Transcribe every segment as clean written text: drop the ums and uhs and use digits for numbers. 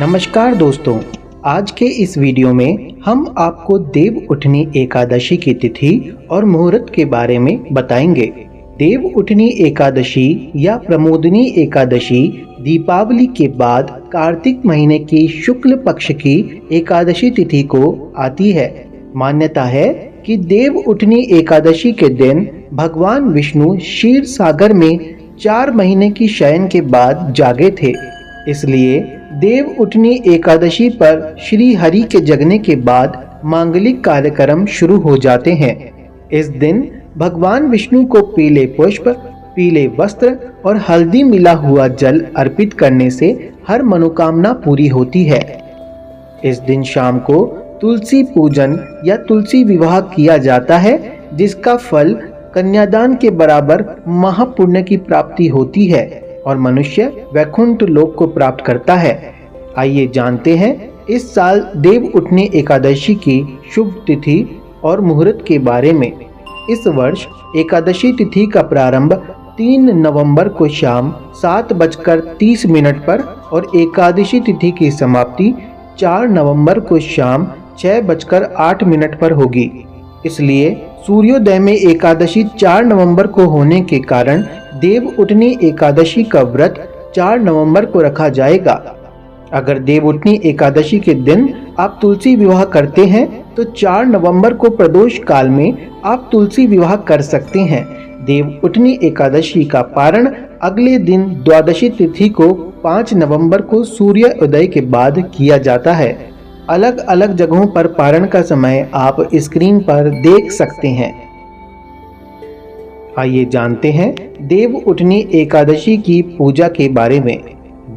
नमस्कार दोस्तों, आज के इस वीडियो में हम आपको देव उठनी एकादशी की तिथि और मुहूर्त के बारे में बताएंगे। देव उठनी एकादशी या प्रमोदनी एकादशी दीपावली के बाद कार्तिक महीने की शुक्ल पक्ष की एकादशी तिथि को आती है। मान्यता है कि देव उठनी एकादशी के दिन भगवान विष्णु क्षीर सागर में 4 महीने की शयन के बाद जागे थे। इसलिए देव उठनी एकादशी पर श्री हरि के जगने के बाद मांगलिक कार्यक्रम शुरू हो जाते हैं। इस दिन भगवान विष्णु को पीले पुष्प, पीले वस्त्र और हल्दी मिला हुआ जल अर्पित करने से हर मनोकामना पूरी होती है। इस दिन शाम को तुलसी पूजन या तुलसी विवाह किया जाता है, जिसका फल कन्यादान के बराबर महापुण्य की प्राप्ति होती है और मनुष्य वैकुंठ लोक को प्राप्त करता है। आइए जानते हैं इस साल देव उठनी एकादशी की शुभ तिथि और मुहूर्त के बारे में। इस वर्ष एकादशी तिथि का प्रारंभ 3 नवंबर को शाम 7:30 पर और एकादशी तिथि की समाप्ति 4 नवंबर को शाम 6:08 पर होगी। इसलिए सूर्योदय में एकादशी 4 नवंबर को होने के कारण देव उठनी एकादशी का व्रत 4 नवंबर को रखा जाएगा। अगर देव उठनी एकादशी के दिन आप तुलसी विवाह करते हैं तो 4 नवंबर को प्रदोष काल में आप तुलसी विवाह कर सकते हैं। देव उठनी एकादशी का पारण अगले दिन द्वादशी तिथि को 5 नवंबर को सूर्योदय के बाद किया जाता है। अलग अलग जगहों पर पारण का समय आप स्क्रीन पर देख सकते हैं। आइए जानते हैं देव उठनी एकादशी की पूजा के बारे में।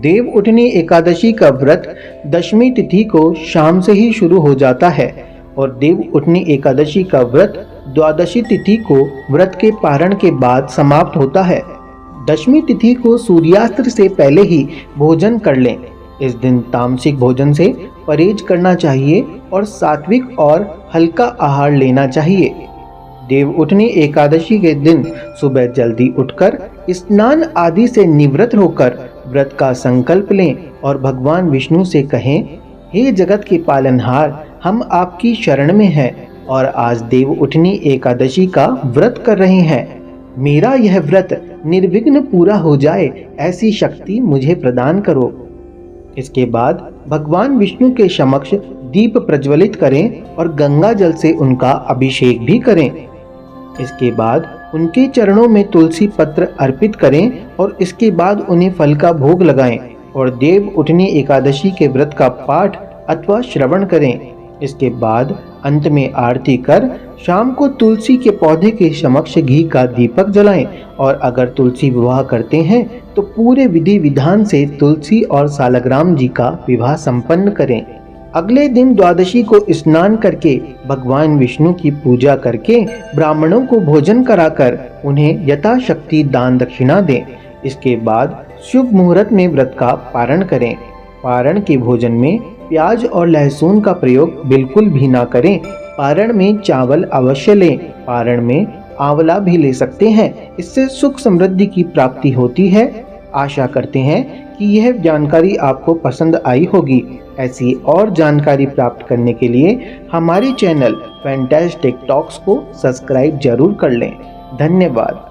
देव उठनी एकादशी का व्रत दशमी तिथि को शाम से ही शुरू हो जाता है और देव उठनी एकादशी का व्रत द्वादशी तिथि को व्रत के पारण के बाद समाप्त होता है। दशमी तिथि को सूर्यास्त से पहले ही भोजन कर लें। इस दिन तामसिक भोजन से परहेज करना चाहिए और सात्विक और हल्का आहार लेना चाहिए। देव उठनी एकादशी के दिन सुबह जल्दी उठकर स्नान आदि से निवृत्त होकर व्रत का संकल्प लें और भगवान विष्णु से कहें, हे जगत के पालनहार, हम आपकी शरण में हैं और आज देव उठनी एकादशी का व्रत कर रहे हैं। मेरा यह व्रत निर्विघ्न पूरा हो जाए, ऐसी शक्ति मुझे प्रदान करो। इसके बाद भगवान विष्णु के समक्ष दीप प्रज्वलित करें और गंगा जल से उनका अभिषेक भी करें। इसके बाद उनके चरणों में तुलसी पत्र अर्पित करें और इसके बाद उन्हें फल का भोग लगाएं और देव उठनी एकादशी के व्रत का पाठ अथवा श्रवण करें। इसके बाद अंत में आरती कर शाम को तुलसी के पौधे के समक्ष घी का दीपक जलाएं और अगर तुलसी विवाह करते हैं तो पूरे विधि विधान से तुलसी और सालग्राम जी का विवाह संपन्न करें। अगले दिन द्वादशी को स्नान करके भगवान विष्णु की पूजा करके ब्राह्मणों को भोजन कराकर उन्हें यथाशक्ति दान दक्षिणा दें। इसके बाद शुभ मुहूर्त में व्रत का पारण करें। पारण के भोजन में प्याज और लहसुन का प्रयोग बिल्कुल भी ना करें। पारण में चावल अवश्य लें। पारण में आंवला भी ले सकते हैं, इससे सुख समृद्धि की प्राप्ति होती है। आशा करते हैं कि यह जानकारी आपको पसंद आई होगी। ऐसी और जानकारी प्राप्त करने के लिए हमारे चैनल फैंटास्टिक टॉक्स को सब्सक्राइब जरूर कर लें। धन्यवाद।